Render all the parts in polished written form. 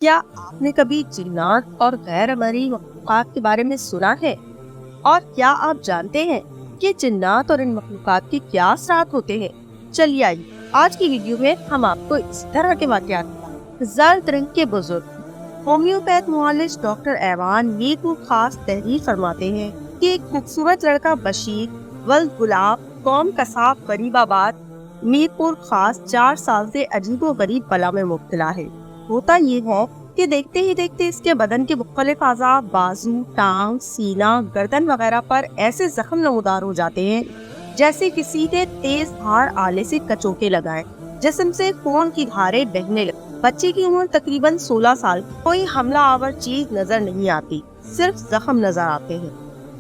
क्या आपने कभी जिन्नात और गैर मरई मखलूक़ात के बारे में सुना है? और क्या आप जानते हैं कि जिन्नात और इन मखलूक़ात के क्या असरात होते हैं? चलिए आइए, आज की वीडियो में हम आपको इस तरह के वाक़यात बताएं। ज़र्द रंग के बुजुर्ग होम्योपैथ मुआलिज डॉक्टर ऐवान मीर खास तहरीर फरमाते हैं कि एक खूबसूरत लड़का बशीर वल्द गुलाब कौम कसाब गरीबाबाद मीरपुर खास 4 साल से अजीबो गरीब बला में मुब्तला है। होता ये है कि देखते ही देखते इसके बदन के मुख्तलिफ आज़ा बाजू, टांग, सीना, गर्दन वगैरह पर ऐसे जख्म नमूदार हो जाते हैं जैसे किसी ने तेज धार आले से कचोके लगाए। जिस्म से खून की धारें बहने लगी। बच्चे की उम्र तकरीबन 16 साल। कोई हमला आवर चीज नजर नहीं आती, सिर्फ जख्म नजर आते हैं।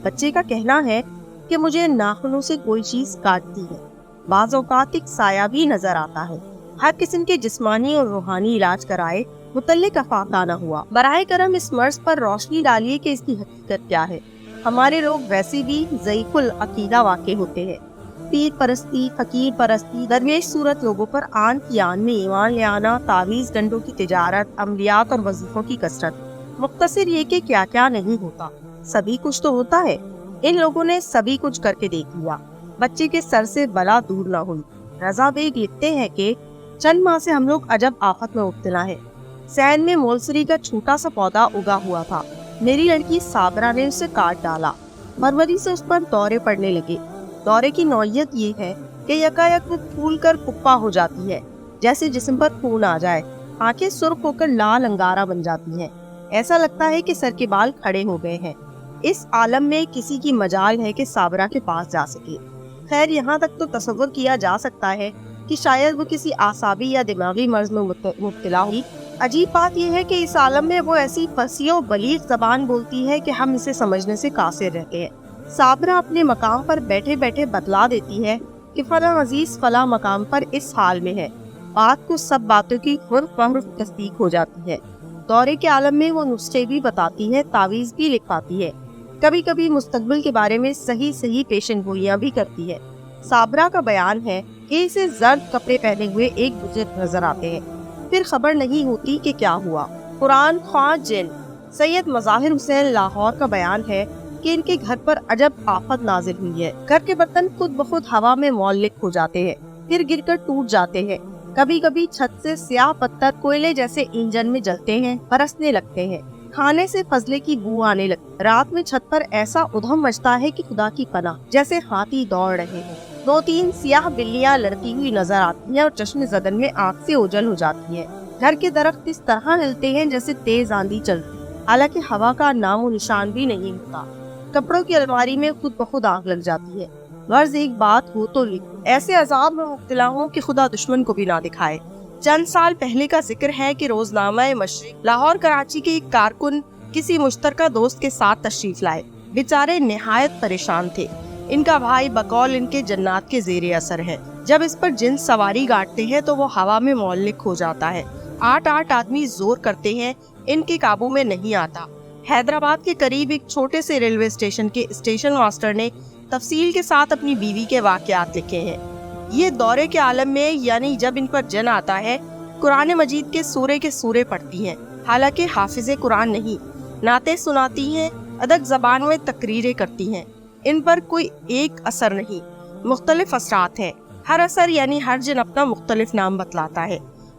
बच्चे का कहना है कि मुझे नाखूनों से कोई चीज काटती है। बाज़ औक़ात एक साया भी नजर आता है। हर किस्म के जिस्मानी और रूहानी इलाज कराए, मुतल्लिक अफाका न हुआ। बराए करम इस मर्ज पर रोशनी डालिए कि इसकी हकीकत क्या है। हमारे लोग वैसे भी ज़ईफ़ुल अकीदा वाक़े होते हैं। पीर परस्ती, फकीर परस्ती, दरवेश सूरत लोगों पर आन की आन में ईमान ले आना, तावीज़ डंडों की तिजारत, अमलियात और वजीफों की कसरत। मुख्तसर ये कि क्या क्या नहीं होता, सभी कुछ तो होता है। इन लोगों ने सभी कुछ करके देख लिया, बच्चे के सर से बला दूर न हुई। रजा बेग लिखते हैं कि चंद माह से हम लोग अजब आफत में मुब्तला है। सैन में मोलसरी का छोटा सा पौधा उगा हुआ था। मेरी लड़की साबरा ने उसे काट डाला। फरवरी से उस पर दौरे पड़ने लगे। दौरे की नौयत ये है कि यकायक वो फूल कर पुप्पा हो जाती है, जैसे जिस्म पर खून आ जाए। आंखें सुर्ख होकर लाल अंगारा बन जाती हैं। ऐसा लगता है कि सर के बाल खड़े हो गए हैं। इस आलम में किसी की मजाल है कि साबरा के पास जा सके। खैर, यहाँ तक तो तसव्वुर किया जा सकता है कि शायद वो किसी आसाबी या दिमागी मर्ज में मुब्तला हुई। अजीब बात यह है कि इस आलम में वो ऐसी फसीह और बलीग जबान बोलती है कि हम इसे समझने से कासिर रहते हैं। साबरा अपने मकाम पर बैठे बैठे बतला देती है कि फला अजीज फला मकाम पर इस हाल में है। बात को सब बातों की हुर्फ तस्दीक हो जाती है। दौरे के आलम में वो नुस्खे भी बताती है, तावीज़ भी लिखवाती है। कभी कभी मुस्तकबिल के बारे में सही सही पेशन गोइयां भी करती है। साबरा का बयान है कि इसे जर्द कपड़े पहने हुए एक बुजुर्ग नजर आते हैं। फिर खबर नहीं होती कि क्या हुआ। कुरान ख्वाह जिन सैयद मज़ाहिर हुसैन लाहौर का बयान है कि इनके घर पर अजब आफत नाजिल हुई है। घर के बर्तन खुद ब खुद हवा में मौल्लिक हो जाते हैं, फिर गिरकर टूट जाते हैं। कभी कभी छत से स्याह पत्थर कोयले जैसे इंजन में जलते हैं, बरसने लगते हैं। खाने से फजले की बू आने लगती। रात में छत पर ऐसा उधम मचता है कि खुदा की पनाह, जैसे हाथी दौड़ रहे हैं। 2-3 सियाह बिल्लियां लड़ती हुई नजर आती हैं और चश्मे ज़दन में आँख से ओझल हो जाती हैं। घर के दरख्त इस तरह हिलते हैं जैसे तेज आंधी चलती, हालांकि हवा का नामो निशान भी नहीं होता। कपड़ों की अलमारी में खुद ब खुद आग लग जाती है। गर्ज एक बात हो तो लिख, ऐसे अजाब में मुब्तला हूं कि खुदा दुश्मन को भी ना दिखाए। चंद साल पहले का जिक्र है कि रोजनामा मशरिक लाहौर कराची के एक कारकुन किसी मुश्तरका दोस्त के साथ तशरीफ लाए। बेचारे निहायत परेशान थे। इनका भाई बकौल इनके जन्नात के ज़ेरे असर है। जब इस पर जिन सवारी गाड़ते हैं तो वो हवा में मौल्लिक हो जाता है। 8 आदमी जोर करते हैं, इनके काबू में नहीं आता। हैदराबाद के करीब एक छोटे से रेलवे स्टेशन के स्टेशन मास्टर ने तफसील के साथ अपनी बीवी के वाक़यात लिखे हैं। ये दौरे के आलम में, यानी जब इन पर जन आता है, कुरान मजीद के सूरे पढ़ती हैं। हालांकि हाफिज़े कुरान नहीं, नाते सुनाती हैं, अदक ज़बान में तकरीरें करती हैं। इन पर कोई एक असर नहीं, मुख्तलिफ असरात हैं। हर असर यानी हर जिन अपना मुख्तलिफ नाम बतलाता है।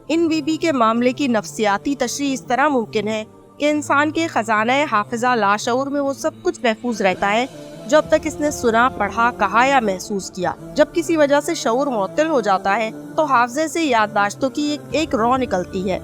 इन बीबी के मामले की नफ्सियाती तशरीह इस तरह मुमकिन है कि इंसान के खजाना हाफिजा लाशऊर में वो सब कुछ महफूज रहता है जो अब तक इसने सुना, पढ़ा, कहा या महसूस किया। जब किसी वजह से शऊर मुअत्तल हो जाता है तो हाफजे से याददाश्तों की एक रौ निकलती है।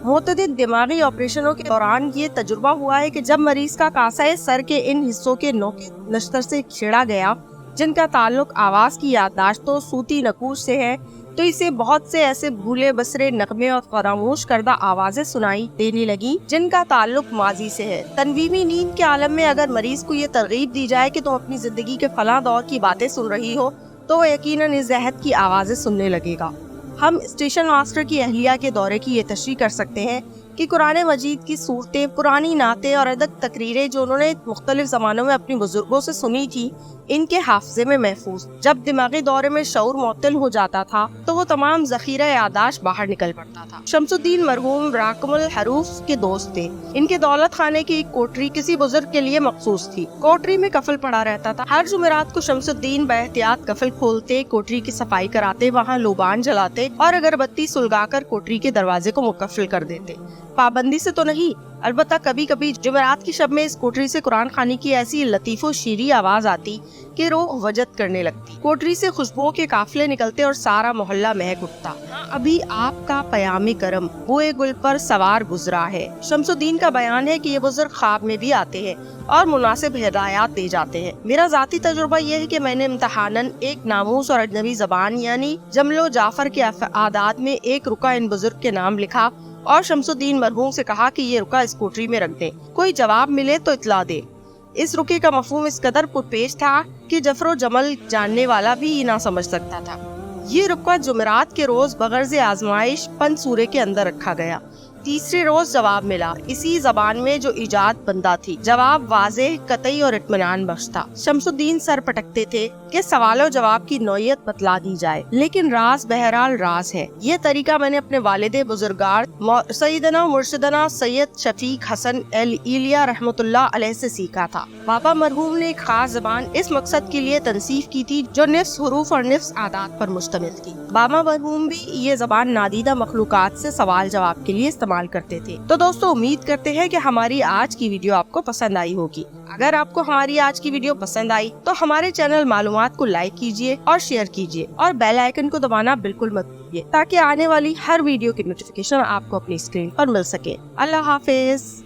मुतअद्दिद दिमागी ऑपरेशनों के दौरान ये तजुर्बा हुआ है कि जब मरीज का कासा सर के इन हिस्सों के नोके नश्तर से छेड़ा गया जिनका ताल्लुक आवाज की याददाश्तों सूती नकूश से है, तो इसे बहुत से ऐसे भूले बसरे नगमे और फरामोश करदा आवाजें सुनाई देने लगी जिनका ताल्लुक माजी से है। तनवीमी नींद के आलम में अगर मरीज को ये तरगीब दी जाए कि तुम अपनी जिंदगी के फला दौर की बातें सुन रही हो, तो वो यकीनन इस जहद की आवाजें सुनने लगेगा। हम स्टेशन मास्टर की अहलिया के दौरे की ये तशरीह कर सकते हैं کہ قرآن مجید کی صورتیں، پرانی نعتیں اور ادب تقریریں جو انہوں نے مختلف زمانوں میں اپنی بزرگوں سے سنی تھی، ان کے حافظے میں محفوظ۔ جب دماغی دورے میں شعور معطل ہو جاتا تھا تو وہ تمام ذخیرہ یادداشت باہر نکل پڑتا تھا۔ شمس الدین مرحوم راکم الحروف کے دوست تھے۔ ان کے دولت خانے کی ایک کوٹری کسی بزرگ کے لیے مخصوص تھی۔ کوٹری میں کفل پڑا رہتا تھا۔ ہر جمعرات کو شمس الدین باحتیاط کفل کھولتے، کوٹری کی صفائی کراتے، وہاں لوبان جلاتے اور اگربتی سلگا کر کوٹری کے دروازے کو مقفل کر دیتے۔ پابندی سے تو نہیں، البتہ کبھی کبھی جمعرات کی شب میں اس کوٹری سے قرآن خوانی کی ایسی لطیف و شیریں آواز آتی کہ روح وجد کرنے لگتی۔ کوٹری سے خوشبوؤں کے قافلے نکلتے اور سارا محلہ مہک اٹھتا۔ ابھی آپ کا پیام کرم بوئے گل پر سوار گزرا ہے۔ شمس الدین کا بیان ہے کہ یہ بزرگ خواب میں بھی آتے ہیں اور مناسب ہدایات دے جاتے ہیں۔ میرا ذاتی تجربہ یہ ہے کہ میں نے امتحاناً ایک ناموس اور اجنبی زبان یعنی جمل و جعفر کے اعداد میں ایک رکع ان بزرگ کے نام لکھا اور شمس الدین مرحوم سے کہا کہ یہ رکع اس کوٹری میں رکھ دیں، کوئی جواب ملے تو اطلاع دے۔ اس رکے کا مفہوم اس قدر پرپیش تھا کہ جفر و جمل جاننے والا بھی نہ سمجھ سکتا تھا۔ یہ رکع جمعرات کے روز بغرض آزمائش پنج سورے کے اندر رکھا گیا۔ تیسرے روز جواب ملا، اسی زبان میں جو ایجاد بندہ تھی۔ جواب واضح، قطعی اور اطمینان بخش تھا۔ شمس الدین سر پٹکتے تھے کہ سوال و جواب کی نوعیت بتلا دی جائے، لیکن راز بہرحال راز ہے۔ یہ طریقہ میں نے اپنے والد بزرگار سیدنا و مرشدنا سید شفیق حسن ایلیا رحمۃ اللہ علیہ سے سیکھا تھا۔ بابا مرحوم نے ایک خاص زبان اس مقصد کے لیے تنصیف کی تھی جو نفس حروف اور نفس عادات پر مشتمل تھی۔ بابا مرحوم بھی یہ زبان نادیدہ مخلوقات سے سوال جواب کے لیے استعمال کرتے تھے۔ تو دوستو، امید کرتے ہیں کہ ہماری آج کی ویڈیو آپ کو پسند آئی ہوگی۔ اگر آپ کو ہماری آج کی ویڈیو پسند آئی تو ہمارے چینل معلومات کو لائک کیجیے اور شیئر کیجیے اور بیل آئیکن کو دبانا بالکل مت بھولیے تاکہ آنے والی ہر ویڈیو کی نوٹیفیکیشن آپ کو اپنی اسکرین پر مل سکے۔ اللہ حافظ۔